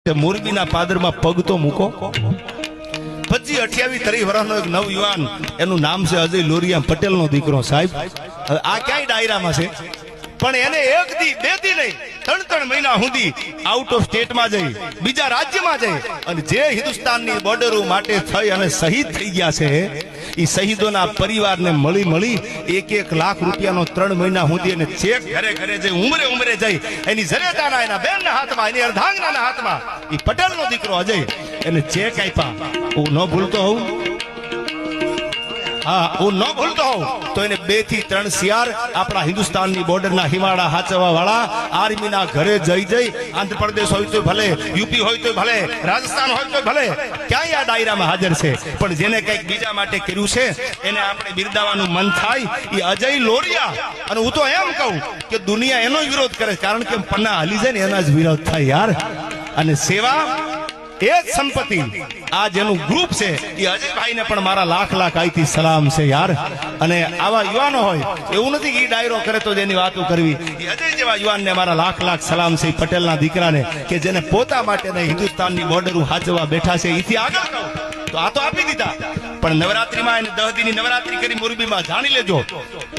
મોરબીના પાદરમાં પગ તો મૂકો. 25-28-30 વર્ષનો એક નવયુવાન, એનું નામ છે અજય લોરિયા, પટેલનો દીકરો. સાહેબ આ ક્યાંય ડાયરામાં છે, પણ એને એક દી બે દી નહીં 3-3 મહિના સુધી આઉટ ઓફ સ્ટેટમાં જઈ, બીજા રાજ્યમાં જઈ અને જે હિન્દુસ્તાનની બોર્ડરો માટે થઈ અને શહીદ થઈ ગયા છે, એ શહીદોના પરિવારને મળી 1-1 લાખ રૂપિયાનો 3 મહિના સુધી એને ચેક ઘરે જઈ ઉમરે જઈ એની જરેતાના, એના બેનના હાથમાં, એની અર્ધાંગનાના હાથમાં એ પટેલનો દીકરો અજય એને ચેક આપ્યા. હું ન ભૂલતો હોઉં, હા હું ન ભૂલતો હોઉં તો એને 2 થી 3 શિયાર આપણા હિન્દુસ્તાનની બોર્ડરના હિમાળા હાચવા વાળા આર્મીના ઘરે જઈ આંધ્રપ્રદેશ હોય તો ભલે, યુપી હોય તો ભલે, રાજસ્થાન હોય તો ભલે, ક્યાંય આ ડાયરામાં હાજર છે. પણ જેને કંઈક બીજા માટે કર્યું છે એને આપણે બિરદાવવાનું મન થાય, એ અજય લોરિયા. અને હું તો એમ કહું કે દુનિયા એનો વિરોધ કરે, કારણ કે પન્ના હાલી જાય ને એના જ વિરોધ થાય યાર. અને સેવા એ જ સંપત્તિ. આ જેનું ગ્રુપ છે એ અજયભાઈને પણ મારા લાખ આઈથી સલામ છે યાર. અને આવા યુવાનો હોય, એવું નથી કે એ ડાયરો કરે તો જેની વાતો કરવી, એ અજય જેવા યુવાનને મારા લાખ સલામ છે. પટેલના દીકરાને કે જેને પોતા માટે હિન્દુસ્તાનની બોર્ડર હાચવા બેઠા છે. એથી આગળ કહું તો આ તો આપી દીધા, પણ નવરાત્રીમાં એને 10 દીની નવરાત્રી કરી મોરબીમાં, જાણી લેજો.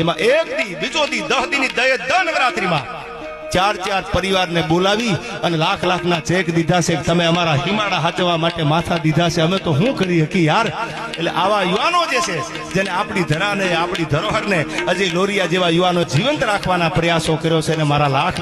એમાં 1 દી, બીજો દી, 10 દીની 10 નવરાત્રીમાં 4 પરિવારને બોલાવી અને લાખના ચેક દીધા છે. તમે અમારા હિમાળા હાચવા માટે માથા દીધા છે, અમે તો શું કરી શકી યાર. એટલે આવા યુવાનો જે છે, જેને આપણી ધરાને, આપણી ધરોહરને અજય લોરિયા જેવા યુવાનો જીવંત રાખવાના પ્રયાસો કર્યો છે, અને મારા લાખ